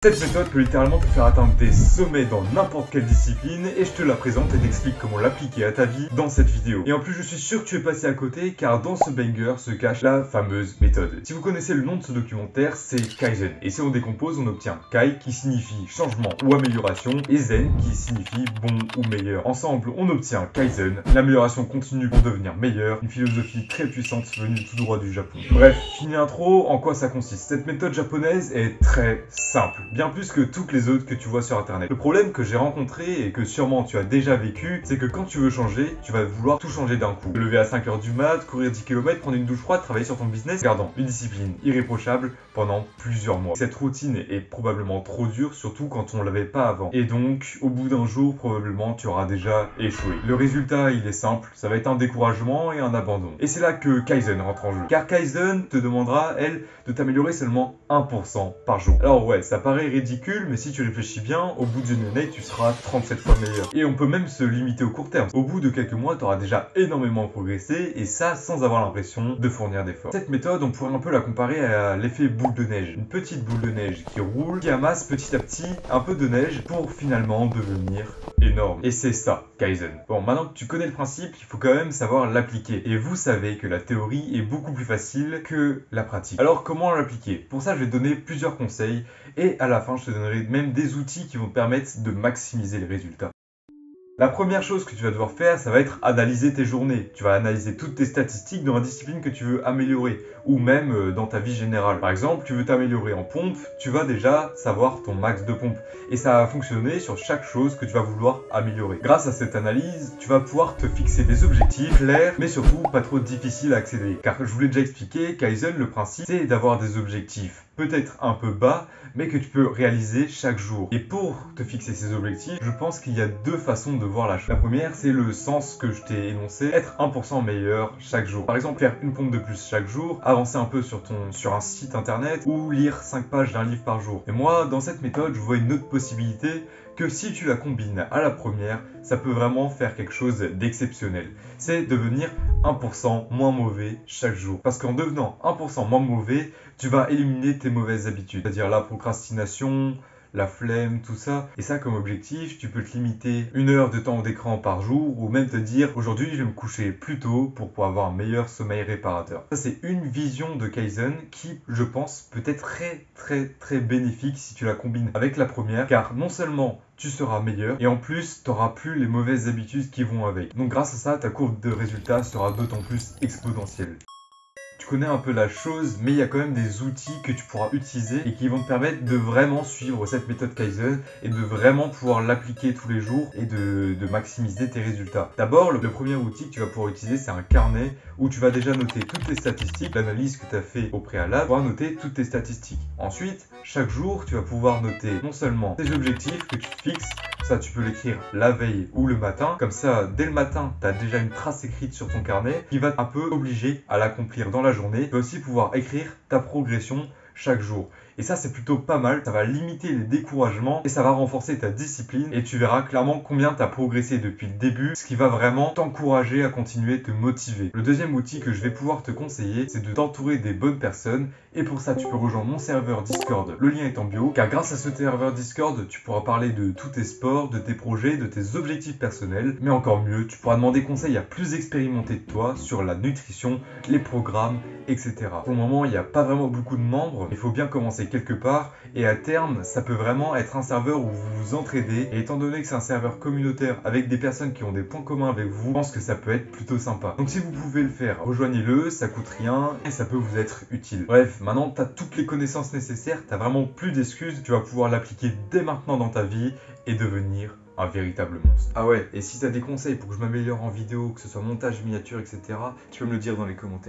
Cette méthode peut littéralement te faire atteindre des sommets dans n'importe quelle discipline et je te la présente et t'explique comment l'appliquer à ta vie dans cette vidéo. Et en plus je suis sûr que tu es passé à côté car dans ce banger se cache la fameuse méthode. Si vous connaissez le nom de ce documentaire, c'est Kaizen. Et si on décompose, on obtient Kai qui signifie changement ou amélioration et Zen qui signifie bon ou meilleur. Ensemble, on obtient Kaizen, l'amélioration continue pour devenir meilleur, une philosophie très puissante venue tout droit du Japon. Bref, fini l'intro, en quoi ça consiste? Cette méthode japonaise est très simple. Bien plus que toutes les autres que tu vois sur internet. Le problème que j'ai rencontré et que sûrement tu as déjà vécu, c'est que quand tu veux changer, tu vas vouloir tout changer d'un coup. Te lever à 5h du mat, courir 10 km, prendre une douche froide, travailler sur ton business, gardant une discipline irréprochable pendant plusieurs mois. Cette routine est probablement trop dure, surtout quand on l'avait pas avant. Et donc, au bout d'un jour, probablement tu auras déjà échoué. Le résultat, il est simple, ça va être un découragement et un abandon. Et c'est là que Kaizen rentre en jeu. Car Kaizen te demandera, elle, de t'améliorer seulement 1% par jour. Alors ouais, ça paraît ridicule, mais si tu réfléchis bien, au bout d'une année, tu seras 37 fois meilleur. Et on peut même se limiter au court terme. Au bout de quelques mois, tu auras déjà énormément progressé, et ça sans avoir l'impression de fournir d'efforts. Cette méthode, on pourrait un peu la comparer à l'effet boule de neige. Une petite boule de neige qui roule, qui amasse petit à petit un peu de neige pour finalement devenir énorme. Et c'est ça, Kaizen. Bon, maintenant que tu connais le principe, il faut quand même savoir l'appliquer. Et vous savez que la théorie est beaucoup plus facile que la pratique. Alors comment l'appliquer? Pour ça, je vais te donner plusieurs conseils et à la fin, je te donnerai même des outils qui vont te permettre de maximiser les résultats. La première chose que tu vas devoir faire, ça va être analyser tes journées. Tu vas analyser toutes tes statistiques dans la discipline que tu veux améliorer ou même dans ta vie générale. Par exemple, tu veux t'améliorer en pompe, tu vas déjà savoir ton max de pompe. Et ça va fonctionner sur chaque chose que tu vas vouloir améliorer. Grâce à cette analyse, tu vas pouvoir te fixer des objectifs clairs, mais surtout pas trop difficiles à accéder. Car je vous l'ai déjà expliqué, Kaizen, le principe, c'est d'avoir des objectifs peut-être un peu bas, mais que tu peux réaliser chaque jour. Et pour te fixer ces objectifs, je pense qu'il y a deux façons de voir la chose. La première, c'est le sens que je t'ai énoncé, être 1% meilleur chaque jour. Par exemple, faire une pompe de plus chaque jour, avancer un peu sur un site internet ou lire 5 pages d'un livre par jour. Et moi, dans cette méthode, je vois une autre possibilité que si tu la combines à la première, ça peut vraiment faire quelque chose d'exceptionnel. C'est devenir 1% moins mauvais chaque jour. Parce qu'en devenant 1% moins mauvais, tu vas éliminer tes mauvaises habitudes. C'est-à-dire la procrastination, la flemme, tout ça. Et ça, comme objectif, tu peux te limiter 1 heure de temps d'écran par jour ou même te dire aujourd'hui, je vais me coucher plus tôt pour pouvoir avoir un meilleur sommeil réparateur. Ça, c'est une vision de Kaizen qui, je pense, peut être très bénéfique si tu la combines avec la première, car non seulement tu seras meilleur et en plus, tu n'auras plus les mauvaises habitudes qui vont avec. Donc grâce à ça, ta courbe de résultats sera d'autant plus exponentielle. Tu connais un peu la chose, mais il y a quand même des outils que tu pourras utiliser et qui vont te permettre de vraiment suivre cette méthode Kaizen et de vraiment pouvoir l'appliquer tous les jours et de maximiser tes résultats. D'abord, le premier outil que tu vas pouvoir utiliser, c'est un carnet où tu vas déjà noter toutes tes statistiques, l'analyse que tu as fait au préalable, pour noter toutes tes statistiques. Ensuite, chaque jour, tu vas pouvoir noter non seulement tes objectifs que tu te fixes, ça tu peux l'écrire la veille ou le matin, comme ça dès le matin tu as déjà une trace écrite sur ton carnet qui va un peu obliger à l'accomplir dans la journée. Tu vas aussi pouvoir écrire ta progression chaque jour. Et ça c'est plutôt pas mal, ça va limiter les découragements et ça va renforcer ta discipline et tu verras clairement combien tu as progressé depuis le début, ce qui va vraiment t'encourager à continuer, te motiver. Le deuxième outil que je vais pouvoir te conseiller, c'est de t'entourer des bonnes personnes et pour ça tu peux rejoindre mon serveur Discord, le lien est en bio, car grâce à ce serveur Discord, tu pourras parler de tous tes sports, de tes projets, de tes objectifs personnels, mais encore mieux, tu pourras demander conseil à plus expérimentés de toi sur la nutrition, les programmes, etc. Pour le moment, il n'y a pas vraiment beaucoup de membres, il faut bien commencer quelque part et à terme, ça peut vraiment être un serveur où vous vous entraidez et étant donné que c'est un serveur communautaire avec des personnes qui ont des points communs avec vous, je pense que ça peut être plutôt sympa. Donc si vous pouvez le faire, rejoignez-le, ça coûte rien et ça peut vous être utile. Bref, maintenant tu as toutes les connaissances nécessaires, tu n'as vraiment plus d'excuses, tu vas pouvoir l'appliquer dès maintenant dans ta vie et devenir un véritable monstre. Ah ouais, et si tu as des conseils pour que je m'améliore en vidéo, que ce soit montage, miniature, etc., tu peux me le dire dans les commentaires.